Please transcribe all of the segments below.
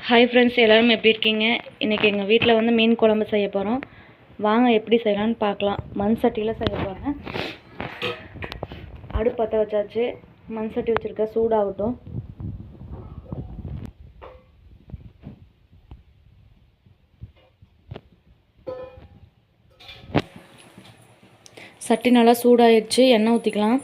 Hi friends, எல்லோரும் எப்படி இருக்கீங்க? இன்றைக்கி எங்கள் வீட்டில் வந்து மீன் குழம்பு செய்ய போகிறோம். வாங்க எப்படி செய்யலான்னு பார்க்கலாம். மண் சட்டியில் செய்ய போகிறேன். அடுப்பு பற்ற வச்சாச்சு. மண் சட்டி வச்சுருக்க, சூடாகட்டும். சட்டி நல்லா சூடாயிடுச்சு. எண்ணெய் ஊற்றிக்கலாம்.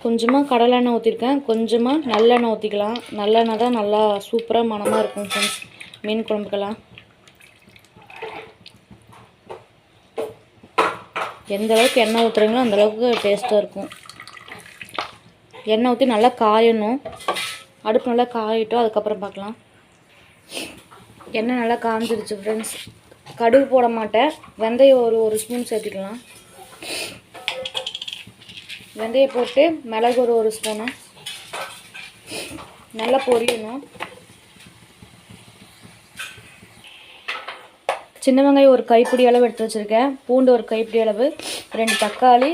கொஞ்சமாக கடலெண்ணெய் ஊற்றிருக்கேன். கொஞ்சமாக நல்லெண்ணெய் ஊற்றிக்கலாம். நல்லெண்ணெய் தான் நல்லா சூப்பராக மணமாக இருக்கும் ஃப்ரெண்ட்ஸ், மீன் குழம்புக்கெல்லாம். எந்த அளவுக்கு எண்ணெய் ஊற்றுறீங்களோ அந்தளவுக்கு டேஸ்ட்டாக இருக்கும். எண்ணெய் ஊற்றி நல்லா காயணும். அடுப்பு நல்லா காயிட்டோம், அதுக்கப்புறம் பார்க்கலாம். எண்ணெய் நல்லா காஞ்சிடுச்சு ஃப்ரெண்ட்ஸ். கடுகு போட மாட்டேன். வெந்தயம் ஒரு ஸ்பூன் சேர்த்துக்கலாம். வெந்தயம் போட்டு மிளகு ஒரு ஸ்பூனு நல்லா பொரியணும். சின்ன வெங்காயம் ஒரு கைப்பிடி அளவு எடுத்து வச்சுருக்கேன். பூண்டு ஒரு கைப்பிடி அளவு, 2 தக்காளி,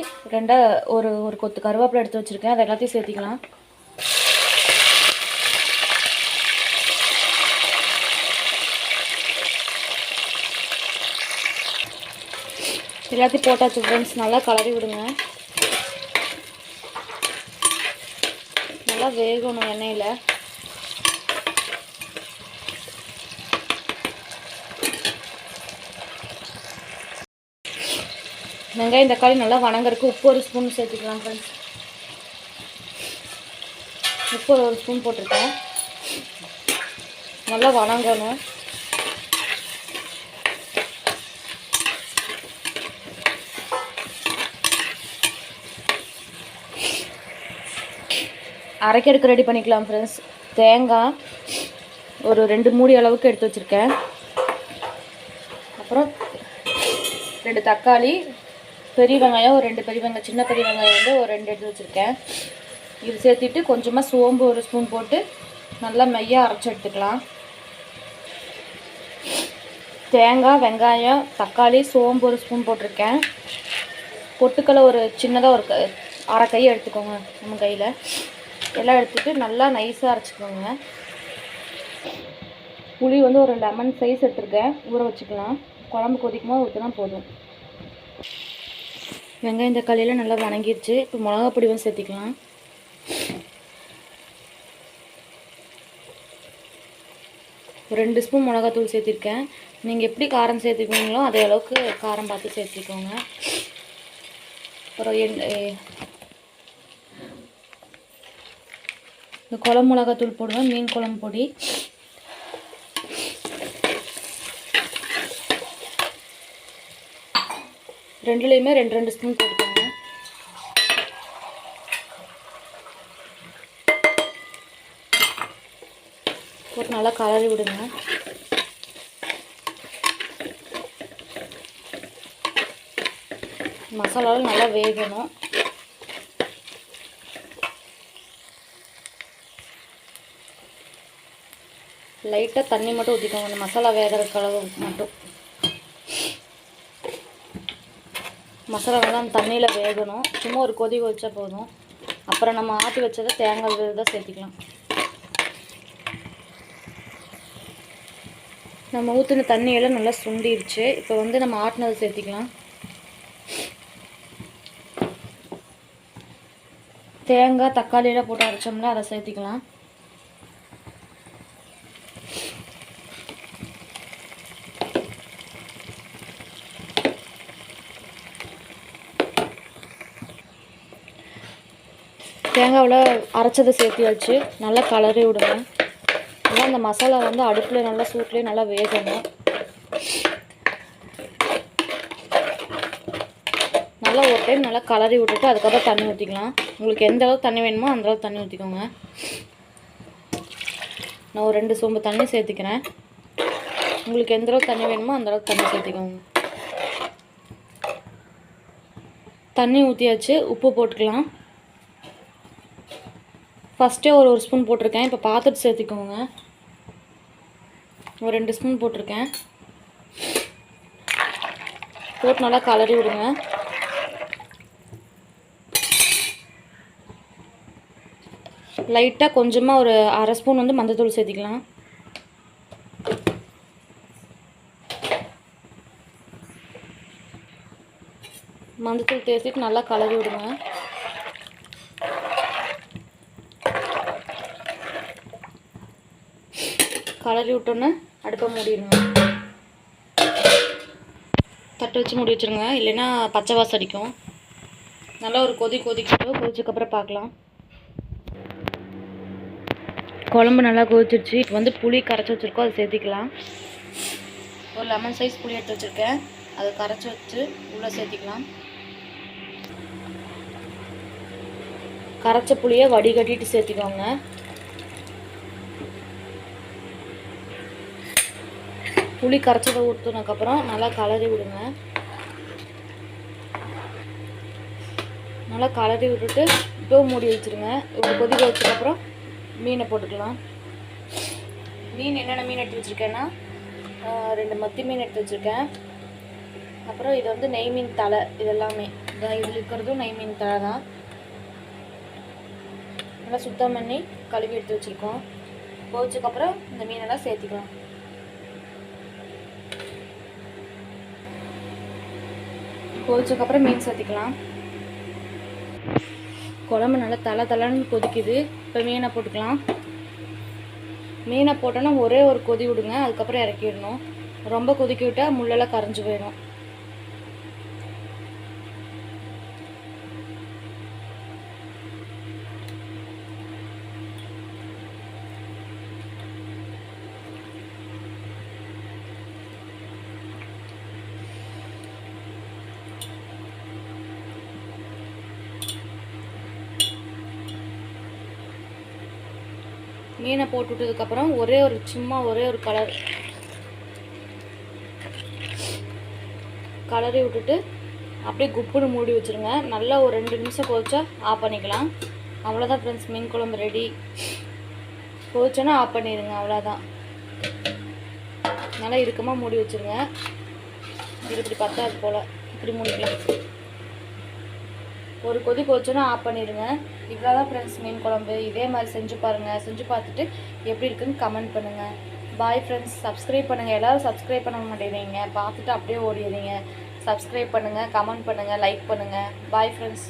ஒரு கொத்து கருவேப்பிலை எடுத்து வச்சுருக்கேன். அதை எல்லாத்தையும் சேர்த்திக்கலாம். எல்லாத்தையும் போட்டாச்சு ஃப்ரெண்ட்ஸ். நல்லா கலரி விடுங்க. நல்லா வேகணும் எண்ணெயில். வெங்காயம் தக்காளி நல்லா வணங்கறதுக்கு உப்பு ஒரு ஸ்பூன் சேர்த்துக்கலாம் ஃப்ரெண்ட்ஸ். உப்பு ஒரு ஸ்பூன் போட்டிருக்கேன். நல்லா வணங்கணும். அரைக்கிறதுக்கு ரெடி பண்ணிக்கலாம் ஃப்ரெண்ட்ஸ். தேங்காய் ஒரு 2 மூடி அளவுக்கு எடுத்து வச்சுருக்கேன். அப்புறம் 2 தக்காளி, பெரிய வெங்காயம் ஒரு 2 பெரிய வெங்காயம், சின்ன பெரிய வெங்காயம் வந்து ஒரு 2 எடுத்து வச்சுருக்கேன். இது சேர்த்துட்டு கொஞ்சமாக சோம்பு ஒரு ஸ்பூன் போட்டு நல்லா மையாக அரைச்சி எடுத்துக்கலாம். தேங்காய், வெங்காயம், தக்காளி, சோம்பு ஒரு ஸ்பூன் போட்டிருக்கேன். பொட்டுக்கடலை ஒரு சின்னதாக ஒரு அரை கை எடுத்துக்கோங்க நம்ம கையில். எல்லாம் எடுத்துகிட்டு நல்லா நைஸாக அரைச்சிக்கோங்க. புளி வந்து ஒரு லெமன் சைஸ் எடுத்துருக்கேன், ஊற வச்சுக்கலாம். குழம்பு கொதிக்கும்போது ஊற்றினா போதும். வெங்காயம் தக்காளியெல்லாம் நல்லா வணங்கிடுச்சு. இப்போ மிளகா பொடி வந்து சேர்த்திக்கலாம். ஒரு 2 ஸ்பூன் மிளகாத்தூள் சேர்த்திருக்கேன். நீங்கள் எப்படி காரம் சேர்த்துக்குவீங்களோ அதே அளவுக்கு காரம் பார்த்து சேர்த்திக்கோங்க. அப்புறம் இந்த குழம்பு மிளகாத்தூள் போடுவேன், மீன் குழம்பு பொடி. ரெண்டுலேயுமே 2 ஸ்பூன் போட்டுக்கோங்க. போட்டு நல்லா கலரி விடுங்க. மசாலாவும் நல்லா வேகணும். லைட்டாக தண்ணி மட்டும் ஊற்றிக்கோங்க, அந்த மசாலா வேகிற அளவு மட்டும். மசாலா வந்து அந்த தண்ணியில் வேகணும். சும்மா ஒரு கொதி வச்சா போதும். அப்புறம் நம்ம ஆட்டி வச்சதை தேங்காய் தான் சேர்த்திக்கலாம். நம்ம ஊற்றின தண்ணியெல்லாம் நல்லா சுண்டிடுச்சு. இப்போ வந்து நம்ம ஆட்டினதை சேர்த்திக்கலாம். தேங்காய் தக்காளியெல்லாம் போட்டு அரைச்சோம்னா அதை சேர்த்திக்கலாம். தேங்காவில் அரைச்சதை சேர்த்தியாச்சு. நல்லா கலரி விடுங்க. நல்லா அந்த மசாலா வந்து அடுப்பில் நல்லா சூட்லேயே நல்லா வேகணும். நல்லா ஒரு டைம் நல்லா கலரி விட்டுட்டு அதுக்கப்புறம் தண்ணி ஊற்றிக்கலாம். உங்களுக்கு எந்த அளவுக்கு தண்ணி வேணுமோ அந்த அளவுக்கு தண்ணி ஊற்றிக்கோங்க. நான் ஒரு 2 சொம்பு தண்ணி சேர்த்திக்கிறேன். உங்களுக்கு எந்த அளவுக்கு தண்ணி வேணுமோ அந்த அளவுக்கு தண்ணி சேர்த்திக்கோங்க. தண்ணி ஊற்றியாச்சு. உப்பு போட்டுக்கலாம். ஃபஸ்ட்டே ஒரு ஸ்பூன் போட்டிருக்கேன். இப்போ பார்த்துட்டு சேர்த்திக்கோங்க. ஒரு 2 ஸ்பூன் போட்டிருக்கேன். போட்டு நல்லா கலரி விடுங்க. லைட்டாக கொஞ்சமாக ஒரு அரை ஸ்பூன் வந்து மஞ்சள்தூள் சேர்த்திக்கலாம். மஞ்சள்தூள் சேர்த்துட்டு நல்லா கலரி விடுங்க. கலரி விட்டோன்னே அடுப்பை மூடிடுங்க. தட்டு வச்சு மூடி வச்சுருங்க, இல்லைன்னா பச்சை வாசம் அடிக்கும். நல்லா ஒரு கொதிக்கட்டும். கொதிச்சதுக்கப்புறம் பார்க்கலாம். குழம்பு நல்லா கொதிச்சிருச்சு. இப்போ வந்து புளி கரைச்சி வச்சுருக்கோம், அதை சேர்த்திக்கலாம். ஒரு லெமன் சைஸ் புளி எடுத்து வச்சுருக்கேன், அதை கரைச்சி வச்சு உள்ளே சேர்த்திக்கலாம். கரைச்ச புளியை வடிகட்டிட்டு சேர்த்திக்கோங்க. புளி கரைச்சதை ஊற்றினதுக்கப்புறம் நல்லா கலரி விடுங்க. நல்லா கலரி விட்டுட்டு இப்போ மூடி வச்சுருங்க. இப்போ கொதிக்க வச்சதுக்கப்புறம் மீனை போட்டுக்கலாம். மீன் என்னென்ன மீன் எடுத்து வச்சுருக்கேன்னா 2 மத்தி மீன் எடுத்து வச்சுருக்கேன். அப்புறம் இது வந்து நெய் மீன் தலை. இதெல்லாமே இதில் இருக்கிறதும் நெய் மீன் தலை தான். நல்லா சுத்தம் பண்ணி கழுவி எடுத்து வச்சுருக்கோம். போச்சதுக்கப்புறம் இந்த மீனெல்லாம் சேர்த்திக்கலாம். கொதிச்சதுக்கப்புறம் மீன் சேர்த்திக்கலாம். குழம்பு நல்லா தலைன்னு கொதிக்குது. இப்போ மீனை போட்டுக்கலாம். மீனை போட்டோன்னா ஒரே ஒரு கொதி விடுங்க, அதுக்கப்புறம் இறக்கிடணும். ரொம்ப கொதிக்க விட்டால் முள்ளெல்லாம் கரைஞ்சி போயிடும். மீனை போட்டு விட்டதுக்கப்புறம் ஒரே ஒரு கலரி விட்டுட்டு அப்படியே குப்புன்னு மூடி வச்சுருங்க. நல்லா ஒரு 2 நிமிஷம் கொதிச்சா ஆஃப் பண்ணிக்கலாம். அவ்வளோதான் ஃப்ரெண்ட்ஸ், மீன் குழம்பு ரெடி. கொதிச்சோன்னா ஆஃப் பண்ணிடுங்க, அவ்வளோதான். நல்லா இறுக்கமாக மூடி வச்சுருங்க. இது இப்படி பத்தாது போல், இப்படி மூடிக்கலாம். ஒரு கொதி கொதிச்சோன்னா ஆஃப் பண்ணிடுங்க. இவ்வளோதான் ஃப்ரெண்ட்ஸ் மீன் குழம்பு. இதே மாதிரி செஞ்சு பாருங்கள். செஞ்சு பார்த்துட்டு எப்படி இருக்குன்னு கமெண்ட் பண்ணுங்கள். Bye friends. சப்ஸ்கிரைப் பண்ணுங்கள். எல்லோரும் சப்ஸ்கிரைப் பண்ண மாட்டேங்கிறீங்க, பார்த்துட்டு அப்படியே ஓடிடுறீங்க. சப்ஸ்கிரைப் பண்ணுங்கள், கமெண்ட் பண்ணுங்கள், லைக் பண்ணுங்கள். Bye friends.